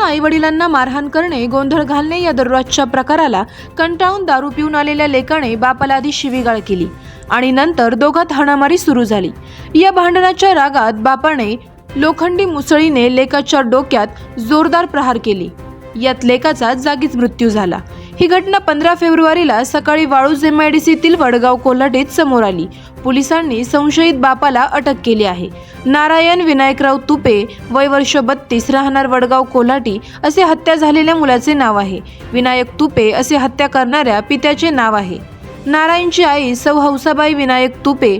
आई वडिलांना मारहाण करणे, गोंधळ घालणे या दररोजच्या प्रकाराला कंटाळून दारू पिऊन आलेल्या लेकाने बापाला आधी शिवीगाळ केली आणि नंतर दोघात हाणामारी सुरू झाली। या भांडणाच्या रागात बापाने लोखंडी मुसळीने लेकाच्या डोक्यात जोरदार प्रहार केली। यात लेकाचा जागीच मृत्यू झाला। ही घटना 15 फेब्रुवारीला सकाळी वाळूज MIDCतील वडगाव कोल्हाटीत समोर आली। पोलिसांनी संशयित बापाला अटक केली आहे। नारायण विनायकराव तुपे, वय वर्ष 32, राहणार वडगाव कोल्हाटी असे हत्या झालेल्या मुलाचे नाव आहे। विनायक तुपे असे हत्या करणाऱ्या पित्याचे नाव आहे। नारायणची आई सौ हौसाबाई विनायक तुपे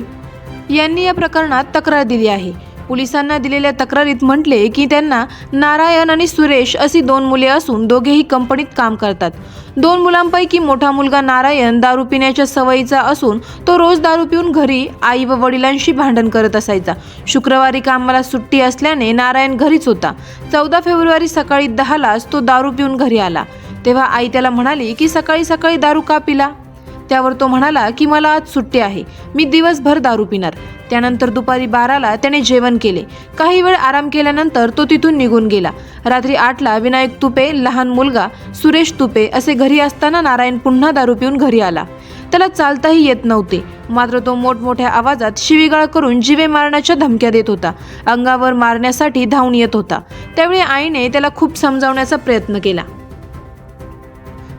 यांनी या प्रकरणात तक्रार दिली आहे। पोलिसांना दिलेल्या तक्रारीत म्हटले की त्यांना नारायण आणि सुरेश अशी 2 मुले असून दोघेही कंपनीत काम करतात। 2 मुलांपैकी मोठा मुलगा नारायण दारू पिण्याच्या सवयीचा असून तो रोज दारू पिऊन घरी आई व वडिलांशी भांडण करत असायचा। शुक्रवारी कामाला सुट्टी असल्याने नारायण घरीच होता। 14 फेब्रुवारी सकाळी 10लाच तो दारू पिऊन घरी आला। तेव्हा आई त्याला म्हणाली की सकाळी सकाळी दारू का पिला? त्यावर तो म्हणाला की मला आज सुट्टी आहे, मी दिवसभर दारू पिणार। त्यानंतर दुपारी 12ला त्याने जेवण केले। काही वेळ आराम केल्यानंतर तो तिथून निघून गेला। रात्री 8ला विनायक तुपे, लहान मुलगा सुरेश तुपे असे घरी असताना नारायण पुन्हा दारू पिऊन घरी आला। त्याला चालताही येत नव्हते, मात्र तो मोठमोठ्या आवाजात शिवीगाळ करून जीवे मारण्याच्या धमक्या देत होता। अंगावर मारण्यासाठी धावून येत होता। त्यावेळी आईने त्याला खूप समजावण्याचा प्रयत्न केला,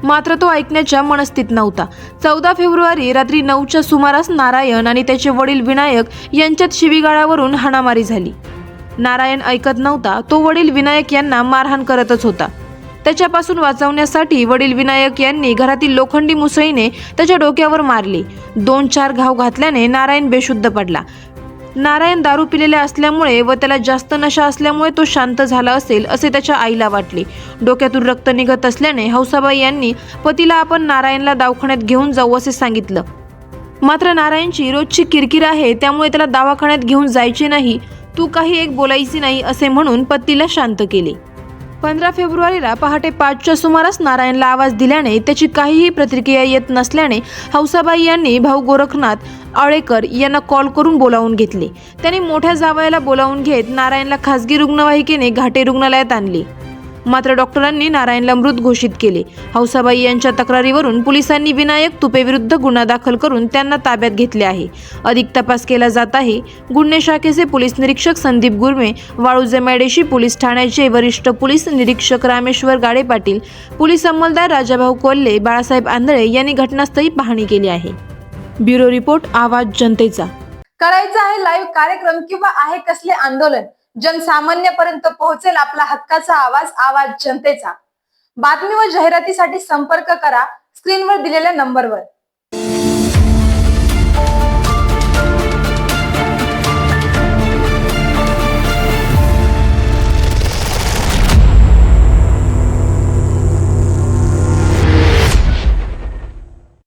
मात्र तो ऐकण्याच्या मनस्थितीत नव्हता। 14 फेब्रुवारी रात्री 9च्या सुमारास नारायण आणि त्याचे वडील विनायक यांच्यात शिवीगाळावरून हाणामारी झाली। नारायण ऐकत नव्हता, तो वडील विनायक यांना मारहाण करतच होता। त्याच्यापासून वाचवण्यासाठी वडील विनायक यांनी घरातील लोखंडी मुसळीने त्याच्या डोक्यावर मारले। 2-4 घाव घातल्याने नारायण बेशुद्ध पडला। नारायण दारू पिलेला असल्यामुळे व त्याला जास्त नशा असल्यामुळे तो शांत झाला असेल असे त्याच्या आईला वाटले। डोक्यातून रक्त निघत असल्याने हौसाबाई यांनी पतीला आपण नारायणला दवाखान्यात घेऊन जाऊ असे सांगितलं, मात्र नारायणची रोजची किरकिर आहे त्यामुळे त्याला दवाखान्यात घेऊन जायचे नाही, तू काही एक बोलायची नाही असे म्हणून पतीला शांत केले। 15 फेब्रुवारीला पहाटे 5च्या सुमारास नारायणला आवाज दिल्याने त्याची काहीही प्रतिक्रिया येत नसल्याने हौसाबाई यांनी भाऊ गोरखनाथ आळेकर यांना कॉल करून बोलावून घेतले। त्यांनी मोठ्या जावयाला बोलावून घेत नारायणला खासगी रुग्णवाहिकेने घाटे रुग्णालयात आणले, मात्र डॉक्टरांनी नारायणला मृत घोषित केले। हौसाबाई यांच्या तक्रारीवरून पोलिसांनी विनायक तुपे विरुद्ध गुन्हा दाखल करून त्यांना ताब्यात घेतले आहे। अधिक तपास केला जात आहे। गुन्हे शाखेचे पोलीस निरीक्षक Sandeep gourmet, Waluj MIDC police ठाण्याचे वरिष्ठ पोलीस निरीक्षक रामेश्वर गाडे पाटील, पोलीस अंमलदार राजाभाऊ कोल्हे, बाळासाहेब आंधळे यांनी घटनास्थळी पाहणी केली आहे। ब्युरो रिपोर्ट, आवाज जनतेचा। करायचा आहे लाईव्ह कार्यक्रम किंवा आहे कसले आंदोलन, जनसामान्यपर्यंत पोहोचेल आपला हक्काचा आवाज, आवाज जनतेचा। बातमी व जाहिरातीसाठी संपर्क करा स्क्रीनवर दिलेल्या नंबरवर।